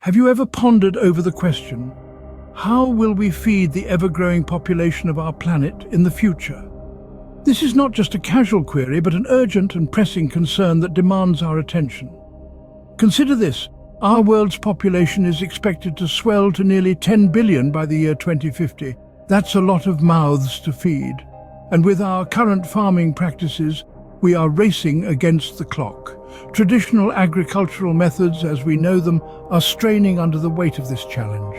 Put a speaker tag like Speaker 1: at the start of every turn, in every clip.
Speaker 1: Have you ever pondered over the question, how will we feed the ever-growing population of our planet in the future? This is not just a casual query, but an urgent and pressing concern that demands our attention. Consider this: our world's population is expected to swell to nearly 10 billion by the year 2050. That's a lot of mouths to feed. And with our current farming practices, we are racing against the clock. Traditional agricultural methods, as we know them, are straining under the weight of this challenge.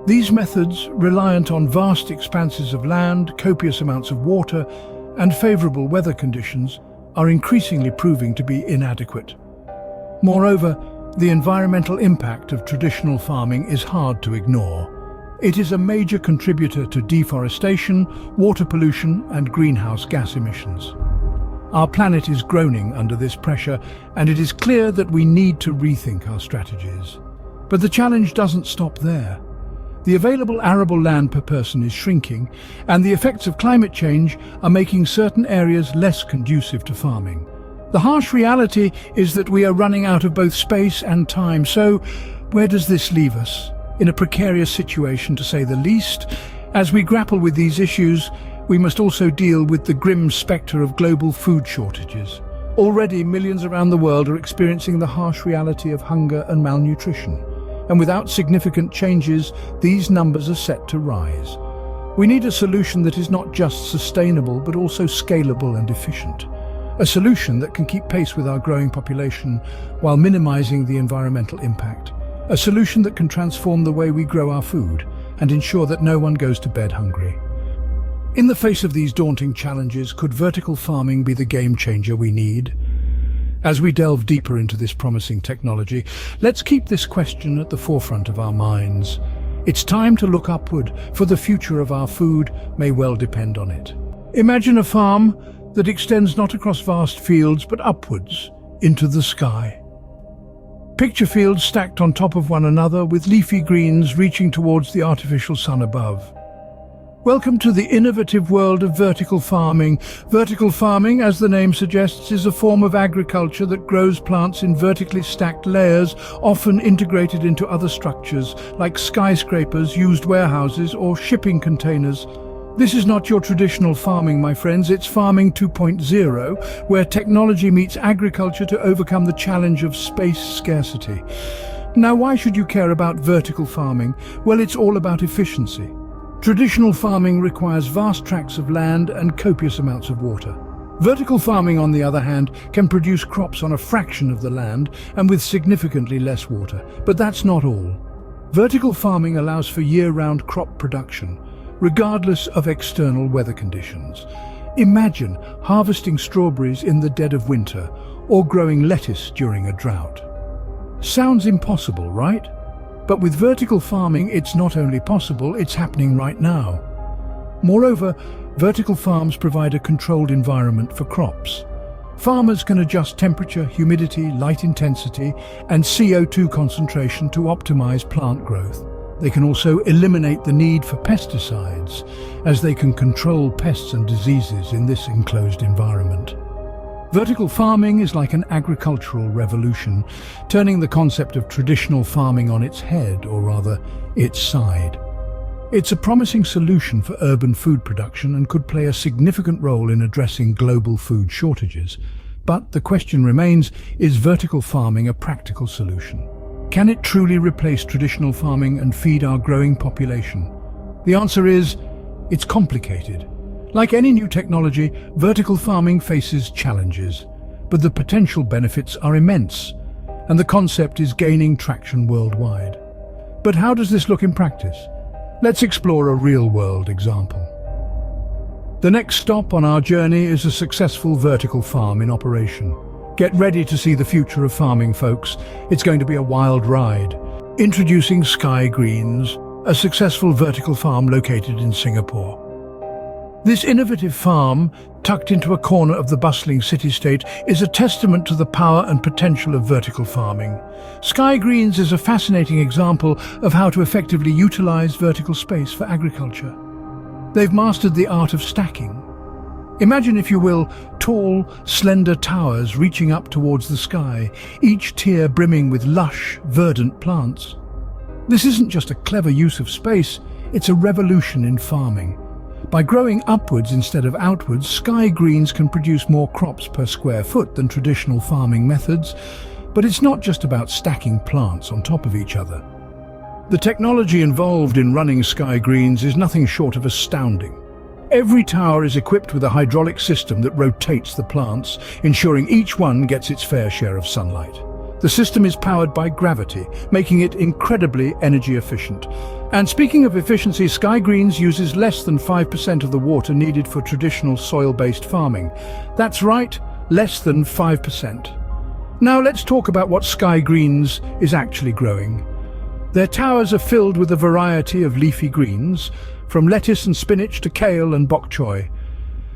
Speaker 1: These methods, reliant on vast expanses of land, copious amounts of water, and favorable weather conditions, are increasingly proving to be inadequate. Moreover, the environmental impact of traditional farming is hard to ignore. It is a major contributor to deforestation, water pollution, and greenhouse gas emissions. Our planet is groaning under this pressure, and it is clear that we need to rethink our strategies. But the challenge doesn't stop there. The available arable land per person is shrinking, and the effects of climate change are making certain areas less conducive to farming. The harsh reality is that we are running out of both space and time. So, where does this leave us? In a precarious situation, to say the least. As we grapple with these issues, we must also deal with the grim spectre of global food shortages. Already, millions around the world are experiencing the harsh reality of hunger and malnutrition. And without significant changes, these numbers are set to rise. We need a solution that is not just sustainable, but also scalable and efficient. A solution that can keep pace with our growing population while minimizing the environmental impact. A solution that can transform the way we grow our food and ensure that no one goes to bed hungry. In the face of these daunting challenges, could vertical farming be the game changer we need? As we delve deeper into this promising technology, let's keep this question at the forefront of our minds. It's time to look upward, for the future of our food may well depend on it. Imagine a farm that extends not across vast fields, but upwards into the sky. Picture fields stacked on top of one another, with leafy greens reaching towards the artificial sun above. Welcome to the innovative world of vertical farming. Vertical farming, as the name suggests, is a form of agriculture that grows plants in vertically stacked layers, often integrated into other structures, like skyscrapers, used warehouses, or shipping containers. This is not your traditional farming, my friends. It's farming 2.0, where technology meets agriculture to overcome the challenge of space scarcity. Now, why should you care about vertical farming? Well, it's all about efficiency. Traditional farming requires vast tracts of land and copious amounts of water. Vertical farming, on the other hand, can produce crops on a fraction of the land and with significantly less water. But that's not all. Vertical farming allows for year-round crop production, regardless of external weather conditions. Imagine harvesting strawberries in the dead of winter or growing lettuce during a drought. Sounds impossible, right? But with vertical farming, it's not only possible, it's happening right now. Moreover, vertical farms provide a controlled environment for crops. Farmers can adjust temperature, humidity, light intensity, and CO2 concentration to optimize plant growth. They can also eliminate the need for pesticides, as they can control pests and diseases in this enclosed environment. Vertical farming is like an agricultural revolution, turning the concept of traditional farming on its head, or rather, its side. It's a promising solution for urban food production and could play a significant role in addressing global food shortages. But the question remains, is vertical farming a practical solution? Can it truly replace traditional farming and feed our growing population? The answer is, it's complicated. Like any new technology, vertical farming faces challenges, but the potential benefits are immense, and the concept is gaining traction worldwide. But how does this look in practice? Let's explore a real-world example. The next stop on our journey is a successful vertical farm in operation. Get ready to see the future of farming, folks. It's going to be a wild ride. Introducing Sky Greens, a successful vertical farm located in Singapore. This innovative farm, tucked into a corner of the bustling city-state, is a testament to the power and potential of vertical farming. Sky Greens is a fascinating example of how to effectively utilize vertical space for agriculture. They've mastered the art of stacking, Imagine, if you will, tall, slender towers reaching up towards the sky, each tier brimming with lush, verdant plants. This isn't just a clever use of space, it's a revolution in farming. By growing upwards instead of outwards, Sky Greens can produce more crops per square foot than traditional farming methods. But it's not just about stacking plants on top of each other. The technology involved in running Sky Greens is nothing short of astounding. Every tower is equipped with a hydraulic system that rotates the plants, ensuring each one gets its fair share of sunlight. The system is powered by gravity, making it incredibly energy efficient. And speaking of efficiency, Sky Greens uses less than 5% of the water needed for traditional soil-based farming. That's right, less than 5%. Now let's talk about what Sky Greens is actually growing. Their towers are filled with a variety of leafy greens, from lettuce and spinach to kale and bok choy.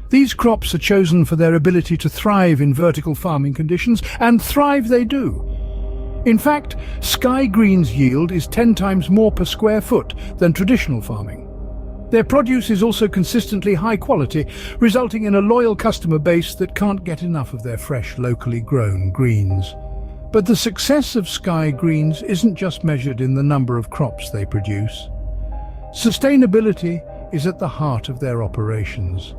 Speaker 1: These crops are chosen for their ability to thrive in vertical farming conditions, and thrive they do. In fact, Sky Greens' yield is 10 times more per square foot than traditional farming. Their produce is also consistently high quality, resulting in a loyal customer base that can't get enough of their fresh, locally grown greens. But the success of Sky Greens isn't just measured in the number of crops they produce. Sustainability is at the heart of their operations.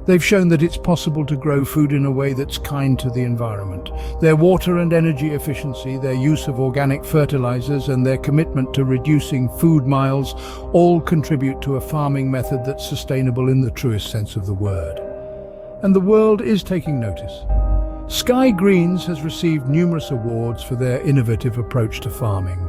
Speaker 1: They've shown that it's possible to grow food in a way that's kind to the environment. Their water and energy efficiency, their use of organic fertilizers, and their commitment to reducing food miles all contribute to a farming method that's sustainable in the truest sense of the word. And the world is taking notice. Sky Greens has received numerous awards for their innovative approach to farming.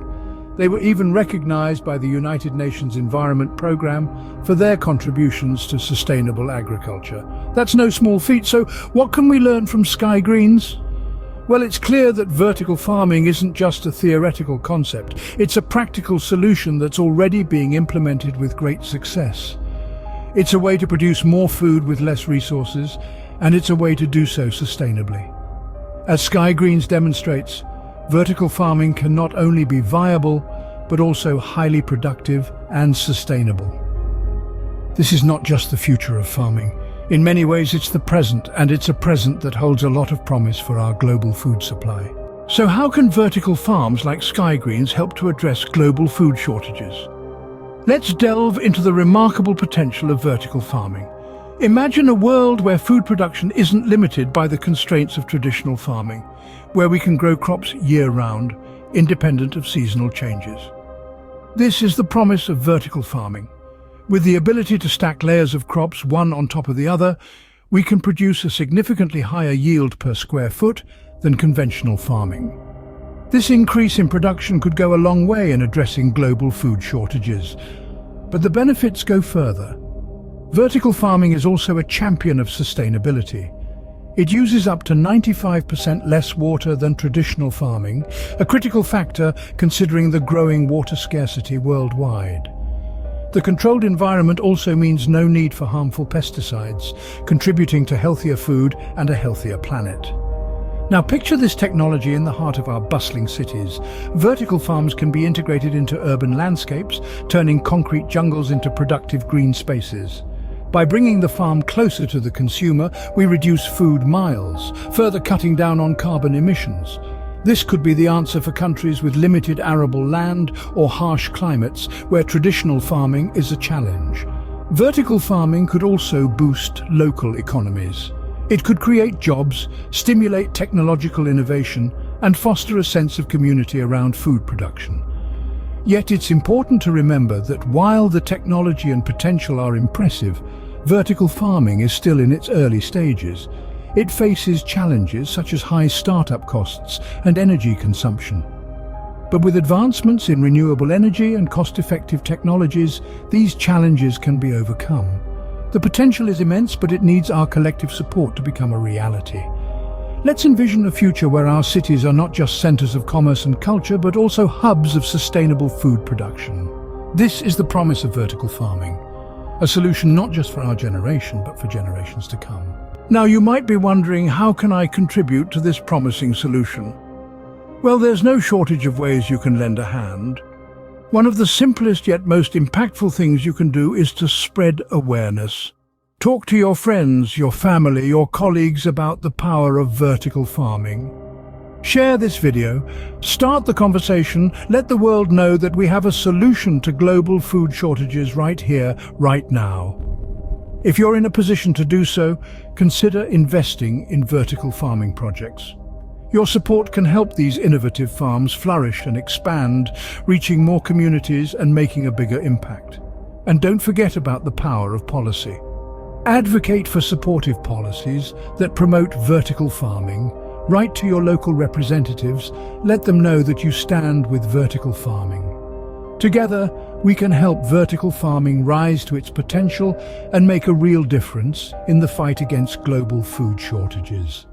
Speaker 1: They were even recognized by the United Nations Environment Programme for their contributions to sustainable agriculture. That's no small feat, so what can we learn from Sky Greens? Well, it's clear that vertical farming isn't just a theoretical concept. It's a practical solution that's already being implemented with great success. It's a way to produce more food with less resources, and it's a way to do so sustainably. As Sky Greens demonstrates, vertical farming can not only be viable, but also highly productive and sustainable. This is not just the future of farming. In many ways, it's the present, and it's a present that holds a lot of promise for our global food supply. So how can vertical farms like Sky Greens help to address global food shortages? Let's delve into the remarkable potential of vertical farming. Imagine a world where food production isn't limited by the constraints of traditional farming, where we can grow crops year-round, independent of seasonal changes. This is the promise of vertical farming. With the ability to stack layers of crops one on top of the other, we can produce a significantly higher yield per square foot than conventional farming. This increase in production could go a long way in addressing global food shortages. But the benefits go further. Vertical farming is also a champion of sustainability. It uses up to 95% less water than traditional farming, a critical factor considering the growing water scarcity worldwide. The controlled environment also means no need for harmful pesticides, contributing to healthier food and a healthier planet. Now picture this technology in the heart of our bustling cities. Vertical farms can be integrated into urban landscapes, turning concrete jungles into productive green spaces. By bringing the farm closer to the consumer, we reduce food miles, further cutting down on carbon emissions. This could be the answer for countries with limited arable land or harsh climates where traditional farming is a challenge. Vertical farming could also boost local economies. It could create jobs, stimulate technological innovation, and foster a sense of community around food production. Yet it's important to remember that while the technology and potential are impressive, vertical farming is still in its early stages. It faces challenges such as high startup costs and energy consumption. But with advancements in renewable energy and cost-effective technologies, these challenges can be overcome. The potential is immense, but it needs our collective support to become a reality. Let's envision a future where our cities are not just centers of commerce and culture, but also hubs of sustainable food production. This is the promise of vertical farming, a solution not just for our generation, but for generations to come. Now you might be wondering, how can I contribute to this promising solution? Well, there's no shortage of ways you can lend a hand. One of the simplest yet most impactful things you can do is to spread awareness. Talk to your friends, your family, your colleagues about the power of vertical farming. Share this video, start the conversation, let the world know that we have a solution to global food shortages right here, right now. If you're in a position to do so, consider investing in vertical farming projects. Your support can help these innovative farms flourish and expand, reaching more communities and making a bigger impact. And don't forget about the power of policy. Advocate for supportive policies that promote vertical farming. Write to your local representatives, let them know that you stand with vertical farming. Together, we can help vertical farming rise to its potential and make a real difference in the fight against global food shortages.